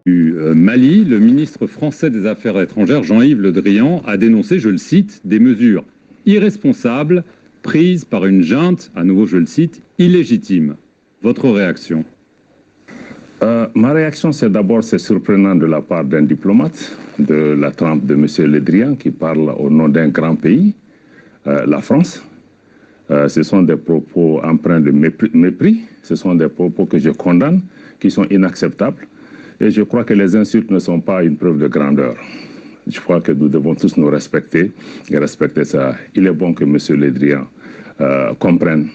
Du Mali, le ministre français des Affaires étrangères, Jean-Yves Le Drian, a dénoncé, je le cite, des mesures irresponsables prises par une junte, à nouveau je le cite, illégitime. Votre réaction? Ma réaction, c'est d'abord, c'est surprenant de la part d'un diplomate de la trempe de M. Le Drian qui parle au nom d'un grand pays, la France. Ce sont des propos empreints de mépris, ce sont des propos que je condamne, qui sont inacceptables. Et je crois que les insultes ne sont pas une preuve de grandeur. Je crois que nous devons tous nous respecter et respecter ça. Il est bon que M. Le Drian comprenne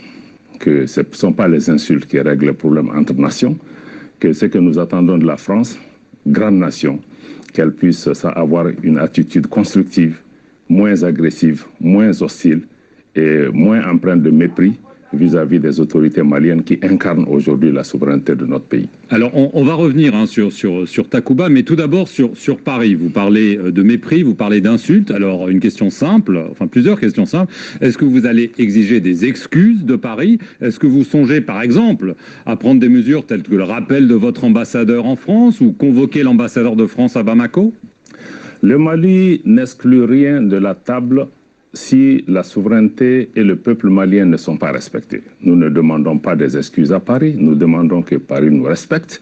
que ce ne sont pas les insultes qui règlent le problème entre nations, que ce que nous attendons de la France, grande nation, qu'elle puisse avoir une attitude constructive, moins agressive, moins hostile et moins empreinte de mépris vis-à-vis des autorités maliennes qui incarnent aujourd'hui la souveraineté de notre pays. Alors, on va revenir sur Takuba, mais tout d'abord sur Paris. Vous parlez de mépris, vous parlez d'insultes. Alors, une question simple, enfin plusieurs questions simples. Est-ce que vous allez exiger des excuses de Paris? Est-ce que vous songez, par exemple, à prendre des mesures telles que le rappel de votre ambassadeur en France ou convoquer l'ambassadeur de France à Bamako? Le Mali n'exclut rien de la table si la souveraineté et le peuple malien ne sont pas respectés. Nous ne demandons pas des excuses à Paris, nous demandons que Paris nous respecte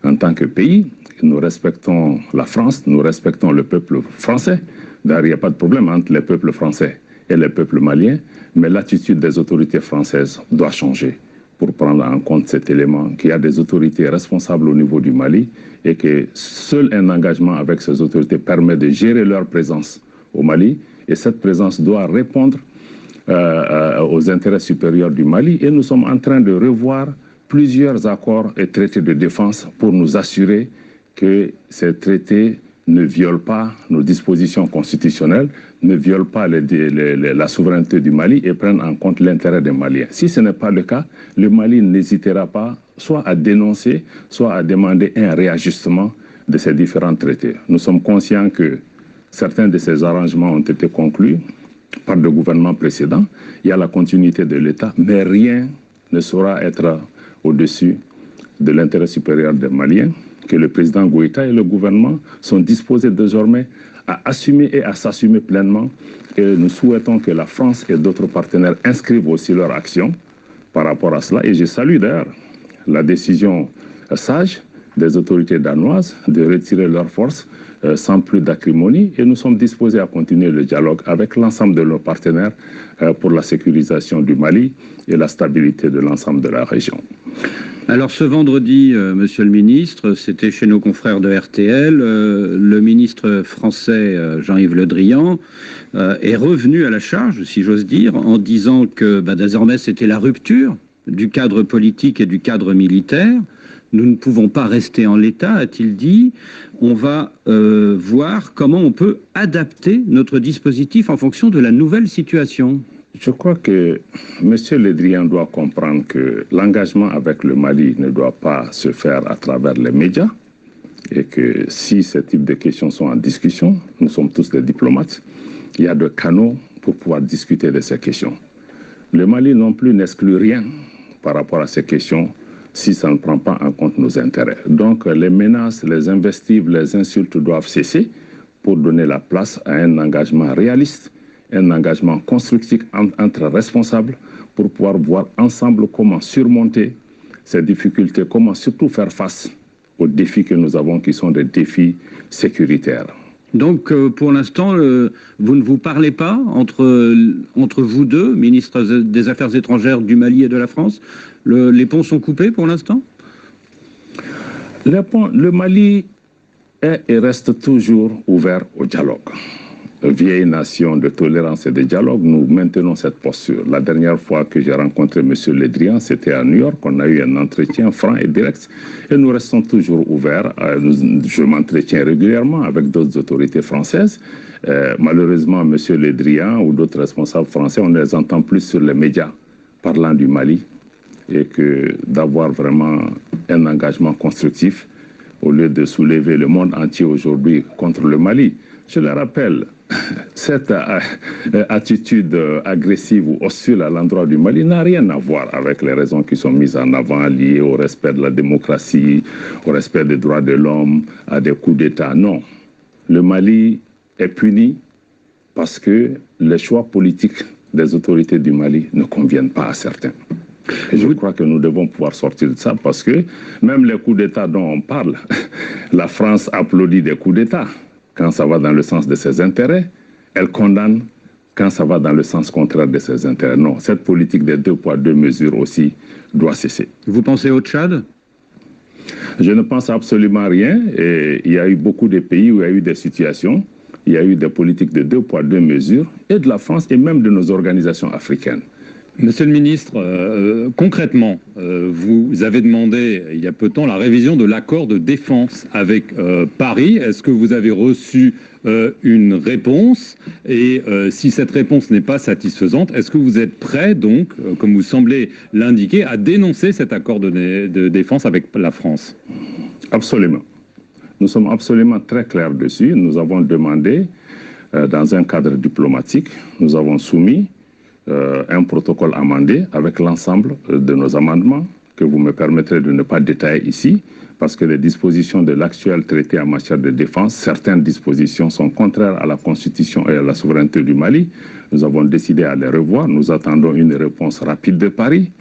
en tant que pays. Nous respectons la France, nous respectons le peuple français. D'ailleurs, il n'y a pas de problème entre les peuples français et les peuples maliens, mais l'attitude des autorités françaises doit changer pour prendre en compte cet élément, qu'il y a des autorités responsables au niveau du Mali et que seul un engagement avec ces autorités permet de gérer leur présence au Mali. Et cette présence doit répondre aux intérêts supérieurs du Mali. Et nous sommes en train de revoir plusieurs accords et traités de défense pour nous assurer que ces traités ne violent pas nos dispositions constitutionnelles, ne violent pas la souveraineté du Mali et prennent en compte l'intérêt des Maliens. Si ce n'est pas le cas, le Mali n'hésitera pas soit à dénoncer, soit à demander un réajustement de ces différents traités. Nous sommes conscients que certains de ces arrangements ont été conclus par le gouvernement précédent. Il y a la continuité de l'État, mais rien ne saura être au-dessus de l'intérêt supérieur des Maliens, que le président Goïta et le gouvernement sont disposés désormais à assumer et à s'assumer pleinement. Et nous souhaitons que la France et d'autres partenaires inscrivent aussi leur action par rapport à cela. Et je salue d'ailleurs la décision sage des autorités danoises de retirer leurs forces sans plus d'acrimonie, et nous sommes disposés à continuer le dialogue avec l'ensemble de nos partenaires pour la sécurisation du Mali et la stabilité de l'ensemble de la région. Alors ce vendredi, monsieur le ministre, c'était chez nos confrères de RTL, le ministre français Jean-Yves Le Drian est revenu à la charge, si j'ose dire, en disant que désormais c'était la rupture du cadre politique et du cadre militaire. Nous ne pouvons pas rester en l'état, a-t-il dit. On va voir comment on peut adapter notre dispositif en fonction de la nouvelle situation. Je crois que M. Le Drian doit comprendre que l'engagement avec le Mali ne doit pas se faire à travers les médias et que si ce type de questions sont en discussion, nous sommes tous des diplomates, il y a des canaux pour pouvoir discuter de ces questions. Le Mali non plus n'exclut rien par rapport à ces questions si ça ne prend pas en compte nos intérêts. Donc les menaces, les invectives, les insultes doivent cesser pour donner la place à un engagement réaliste, un engagement constructif entre responsables pour pouvoir voir ensemble comment surmonter ces difficultés, comment surtout faire face aux défis que nous avons qui sont des défis sécuritaires. Donc, pour l'instant, vous ne vous parlez pas entre vous deux, ministres des Affaires étrangères du Mali et de la France? Les ponts sont coupés pour l'instant? Le Mali est et reste toujours ouvert au dialogue. Vieille nation de tolérance et de dialogue, nous maintenons cette posture. La dernière fois que j'ai rencontré M. Le Drian, c'était à New York. On a eu un entretien franc et direct. Et nous restons toujours ouverts. Je m'entretiens régulièrement avec d'autres autorités françaises. Malheureusement, M. Le Drian ou d'autres responsables français, on ne les entend plus sur les médias parlant du Mali. Et que d'avoir vraiment un engagement constructif au lieu de soulever le monde entier aujourd'hui contre le Mali. Je le rappelle, cette attitude agressive ou hostile à l'endroit du Mali n'a rien à voir avec les raisons qui sont mises en avant liées au respect de la démocratie, au respect des droits de l'homme, à des coups d'État. Non. Le Mali est puni parce que les choix politiques des autorités du Mali ne conviennent pas à certains. Et je crois que nous devons pouvoir sortir de ça parce que même les coups d'État dont on parle, la France applaudit des coups d'État quand ça va dans le sens de ses intérêts, elle condamne quand ça va dans le sens contraire de ses intérêts. Non, cette politique des 2 poids 2 mesures aussi doit cesser. Vous pensez au Tchad? Je ne pense absolument rien. Et il y a eu beaucoup de pays où il y a eu des situations, il y a eu des politiques de 2 poids 2 mesures, et de la France et même de nos organisations africaines. Monsieur le ministre, concrètement, vous avez demandé il y a peu de temps la révision de l'accord de défense avec Paris. Est-ce que vous avez reçu une réponse? Et si cette réponse n'est pas satisfaisante, est-ce que vous êtes prêt, donc, comme vous semblez l'indiquer, à dénoncer cet accord de défense avec la France? Absolument. Nous sommes absolument très clairs dessus. Nous avons demandé, dans un cadre diplomatique, nous avons soumis un protocole amendé avec l'ensemble de nos amendements que vous me permettrez de ne pas détailler ici parce que les dispositions de l'actuel traité en matière de défense, certaines dispositions sont contraires à la Constitution et à la souveraineté du Mali. Nous avons décidé à les revoir. Nous attendons une réponse rapide de Paris.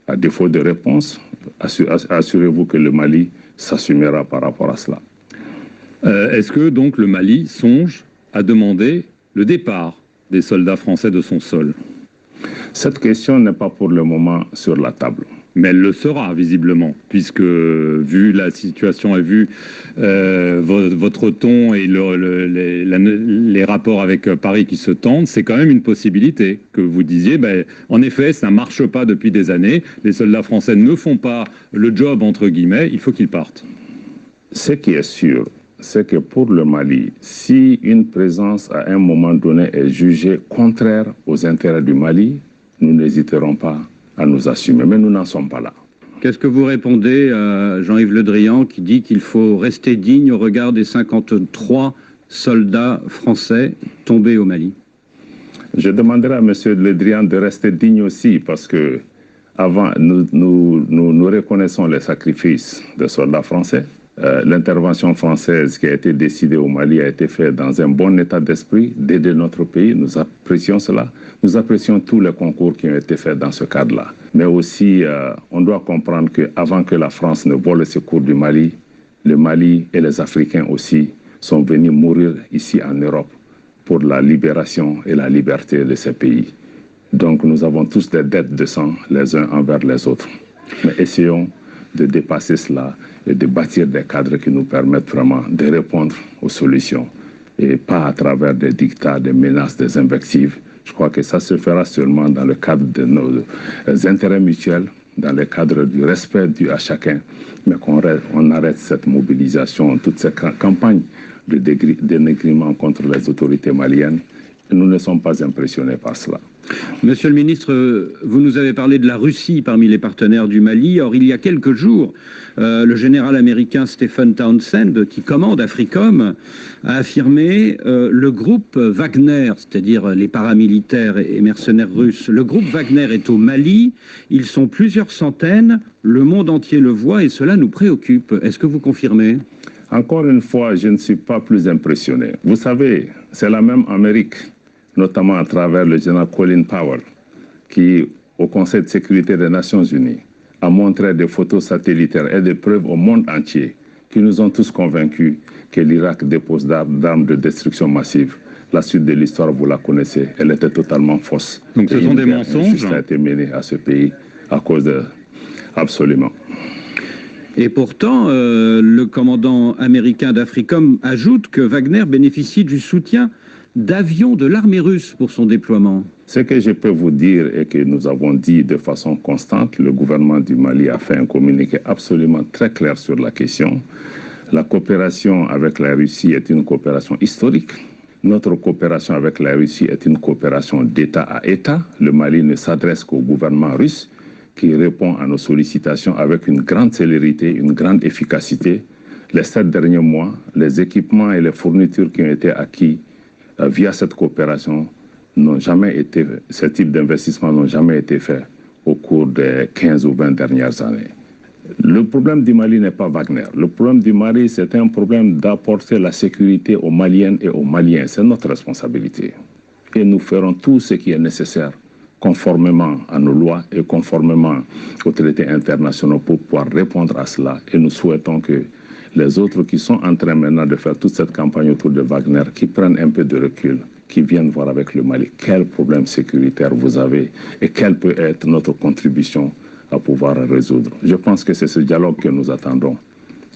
À défaut de réponse, assurez-vous que le Mali s'assumera par rapport à cela. Est-ce que donc le Mali songe à demander le départ des soldats français de son sol? Cette question n'est pas pour le moment sur la table. Mais elle le sera, visiblement, puisque, vu la situation et vu votre ton et les rapports avec Paris qui se tendent, c'est quand même une possibilité que vous disiez, en effet, ça ne marche pas depuis des années, les soldats français ne font pas le job, entre guillemets, il faut qu'ils partent. Ce qui est sûr, c'est que pour le Mali, si une présence à un moment donné est jugée contraire aux intérêts du Mali, nous n'hésiterons pas à nous assumer, mais nous n'en sommes pas là. Qu'est-ce que vous répondez à Jean-Yves Le Drian qui dit qu'il faut rester digne au regard des 53 soldats français tombés au Mali? Je demanderai à M. Le Drian de rester digne aussi parce que avant, nous reconnaissons les sacrifices des soldats français. L'intervention française qui a été décidée au Mali a été faite dans un bon état d'esprit d'aider notre pays. Nous apprécions cela. Nous apprécions tous les concours qui ont été faits dans ce cadre-là. Mais aussi, on doit comprendre qu'avant que la France ne vole le secours du Mali, le Mali et les Africains aussi sont venus mourir ici en Europe pour la libération et la liberté de ces pays. Donc nous avons tous des dettes de sang les uns envers les autres. Mais essayons de dépasser cela et de bâtir des cadres qui nous permettent vraiment de répondre aux solutions et pas à travers des dictats, des menaces, des invectives. Je crois que ça se fera seulement dans le cadre de nos intérêts mutuels, dans le cadre du respect dû à chacun, mais qu'on arrête cette mobilisation, toute cette campagne de dénigrement contre les autorités maliennes. Nous ne sommes pas impressionnés par cela. Monsieur le ministre, vous nous avez parlé de la Russie parmi les partenaires du Mali. Or, il y a quelques jours, le général américain Stephen Townsend, qui commande AFRICOM, a affirmé le groupe Wagner, c'est-à-dire les paramilitaires et mercenaires russes. Le groupe Wagner est au Mali, ils sont plusieurs centaines, le monde entier le voit et cela nous préoccupe. Est-ce que vous confirmez ? Encore une fois, je ne suis pas plus impressionné. Vous savez, c'est la même Amérique, notamment à travers le général Colin Powell, qui, au Conseil de sécurité des Nations Unies, a montré des photos satellitaires et des preuves au monde entier qui nous ont tous convaincus que l'Irak dépose d'armes de destruction massive. La suite de l'histoire, vous la connaissez, elle était totalement fausse. Donc ce sont des mensonges. Ça a été mené à ce pays à cause de... Absolument. Et pourtant, le commandant américain d'AFRICOM ajoute que Wagner bénéficie du soutien d'avions de l'armée russe pour son déploiement. Ce que je peux vous dire et que nous avons dit de façon constante, le gouvernement du Mali a fait un communiqué absolument très clair sur la question. La coopération avec la Russie est une coopération historique. Notre coopération avec la Russie est une coopération d'État à État. Le Mali ne s'adresse qu'au gouvernement russe qui répond à nos sollicitations avec une grande célérité, une grande efficacité. Les 7 derniers mois, les équipements et les fournitures qui ont été acquis via cette coopération, ce type d'investissement n'ont jamais été faits au cours des 15 ou 20 dernières années. Le problème du Mali n'est pas Wagner. Le problème du Mali, c'est un problème d'apporter la sécurité aux Maliennes et aux Maliens. C'est notre responsabilité. Et nous ferons tout ce qui est nécessaire, conformément à nos lois et conformément aux traités internationaux pour pouvoir répondre à cela. Et nous souhaitons que les autres qui sont en train maintenant de faire toute cette campagne autour de Wagner, qui prennent un peu de recul, qui viennent voir avec le Mali quel problème sécuritaire vous avez et quelle peut être notre contribution à pouvoir résoudre. Je pense que c'est ce dialogue que nous attendons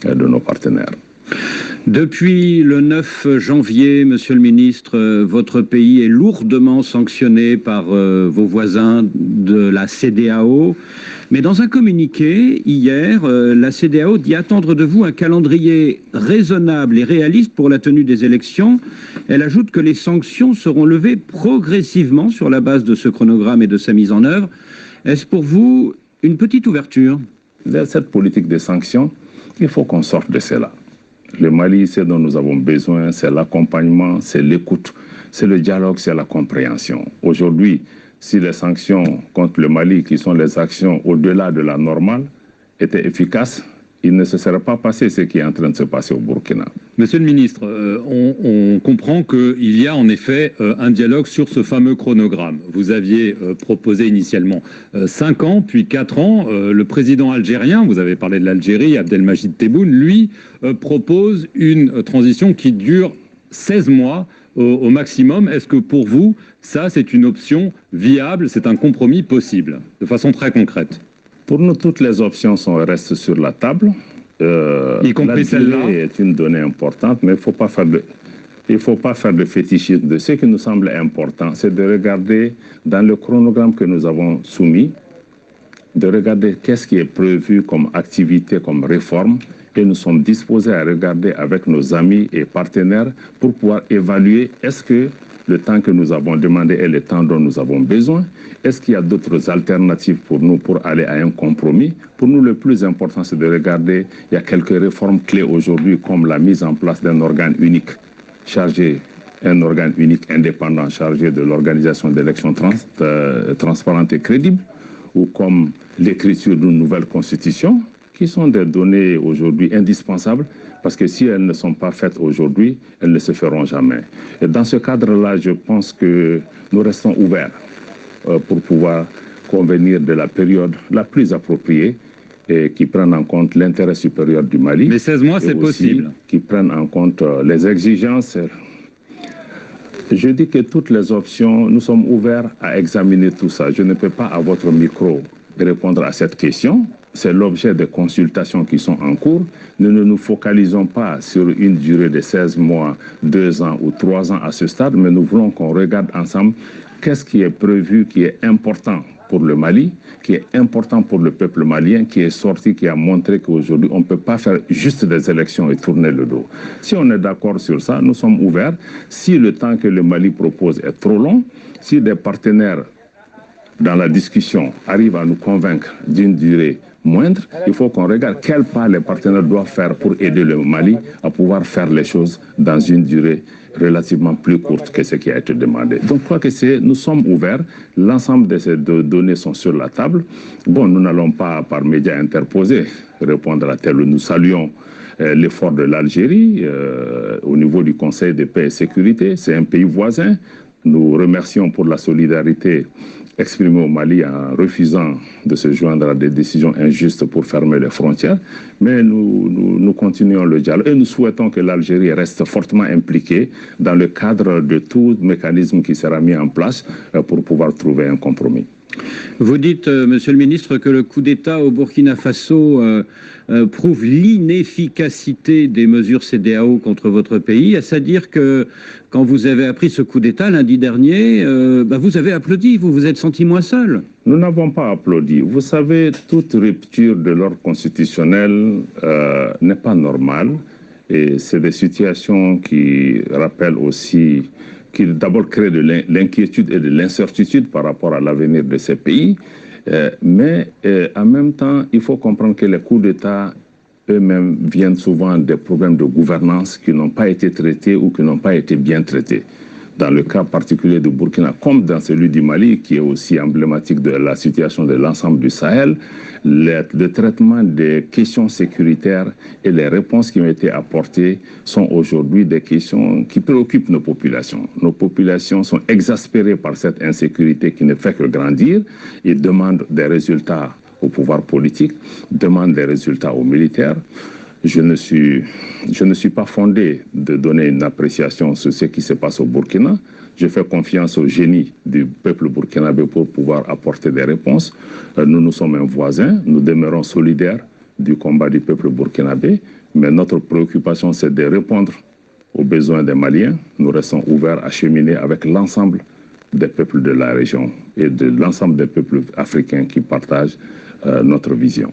de nos partenaires. Depuis le 9 janvier, Monsieur le Ministre, votre pays est lourdement sanctionné par vos voisins de la CEDEAO. Mais dans un communiqué, hier, la CEDEAO dit attendre de vous un calendrier raisonnable et réaliste pour la tenue des élections. Elle ajoute que les sanctions seront levées progressivement sur la base de ce chronogramme et de sa mise en œuvre. Est-ce pour vous une petite ouverture? Cette politique de sanctions, il faut qu'on sorte de cela. Le Mali, ce dont nous avons besoin, c'est l'accompagnement, c'est l'écoute, c'est le dialogue, c'est la compréhension. Aujourd'hui, si les sanctions contre le Mali, qui sont les actions au-delà de la normale, étaient efficaces, il ne se serait pas passé ce qui est en train de se passer au Burkina. Monsieur le ministre, on comprend qu'il y a en effet un dialogue sur ce fameux chronogramme. Vous aviez proposé initialement 5 ans, puis 4 ans. Le président algérien, vous avez parlé de l'Algérie, Abdelmajid Tebboune, lui propose une transition qui dure 16 mois au maximum. Est-ce que pour vous, ça c'est une option viable, c'est un compromis possible, de façon très concrète? Pour nous, toutes les options restent sur la table. Y compris celle-là. Est une donnée importante, mais il ne faut pas faire de fétichisme. De ce qui nous semble important, c'est de regarder dans le chronogramme que nous avons soumis, de regarder qu'est-ce qui est prévu comme activité, comme réforme, et nous sommes disposés à regarder avec nos amis et partenaires pour pouvoir évaluer est-ce que le temps que nous avons demandé est le temps dont nous avons besoin. Est-ce qu'il y a d'autres alternatives pour nous pour aller à un compromis? Pour nous, le plus important, c'est de regarder, il y a quelques réformes clés aujourd'hui, comme la mise en place d'un organe unique un organe unique indépendant chargé de l'organisation d'élections transparentes et crédibles, ou comme l'écriture d'une nouvelle constitution, qui sont des données aujourd'hui indispensables, parce que si elles ne sont pas faites aujourd'hui, elles ne se feront jamais. Et dans ce cadre-là, je pense que nous restons ouverts pour pouvoir convenir de la période la plus appropriée et qui prenne en compte l'intérêt supérieur du Mali. Mais 16 mois, c'est possible. Qui prenne en compte les exigences. Je dis que toutes les options, nous sommes ouverts à examiner tout ça. Je ne peux pas, à votre micro, répondre à cette question. C'est l'objet des consultations qui sont en cours. Nous ne nous focalisons pas sur une durée de 16 mois, 2 ans ou 3 ans à ce stade, mais nous voulons qu'on regarde ensemble qu'est-ce qui est prévu, qui est important pour le Mali, qui est important pour le peuple malien, qui est sorti, qui a montré qu'aujourd'hui, on ne peut pas faire juste des élections et tourner le dos. Si on est d'accord sur ça, nous sommes ouverts. Si le temps que le Mali propose est trop long, si des partenaires dans la discussion arrivent à nous convaincre d'une durée moindre, il faut qu'on regarde quel pas les partenaires doivent faire pour aider le Mali à pouvoir faire les choses dans une durée relativement plus courte que ce qui a été demandé. Donc, je crois que nous sommes ouverts. L'ensemble de ces données sont sur la table. Bon, nous n'allons pas, par médias interposés, répondre à tel. Nous saluons l'effort de l'Algérie au niveau du Conseil de paix et sécurité. C'est un pays voisin. Nous remercions pour la solidarité exprimée au Mali en refusant de se joindre à des décisions injustes pour fermer les frontières. Mais nous continuons le dialogue et nous souhaitons que l'Algérie reste fortement impliquée dans le cadre de tout mécanisme qui sera mis en place pour pouvoir trouver un compromis. Vous dites, Monsieur le Ministre, que le coup d'État au Burkina Faso prouve l'inefficacité des mesures CEDEAO contre votre pays, c'est-à-dire que quand vous avez appris ce coup d'État lundi dernier, vous avez applaudi, vous vous êtes senti moins seul. Nous n'avons pas applaudi. Vous savez, toute rupture de l'ordre constitutionnel n'est pas normale et c'est des situations qui rappellent aussi qui d'abord crée de l'inquiétude et de l'incertitude par rapport à l'avenir de ces pays. Mais en même temps, il faut comprendre que les coups d'État eux-mêmes viennent souvent des problèmes de gouvernance qui n'ont pas été traités ou qui n'ont pas été bien traités. dans le cas particulier du Burkina, comme dans celui du Mali, qui est aussi emblématique de la situation de l'ensemble du Sahel, le traitement des questions sécuritaires et les réponses qui ont été apportées sont aujourd'hui des questions qui préoccupent nos populations. Nos populations sont exaspérées par cette insécurité qui ne fait que grandir et demandent des résultats au pouvoir politique, demandent des résultats aux militaires. Je ne suis pas fondé de donner une appréciation sur ce qui se passe au Burkina. Je fais confiance au génie du peuple burkinabé pour pouvoir apporter des réponses. Nous sommes un voisin, nous demeurons solidaires du combat du peuple burkinabé, mais notre préoccupation, c'est de répondre aux besoins des Maliens. Nous restons ouverts à cheminer avec l'ensemble des peuples de la région et de l'ensemble des peuples africains qui partagent notre vision.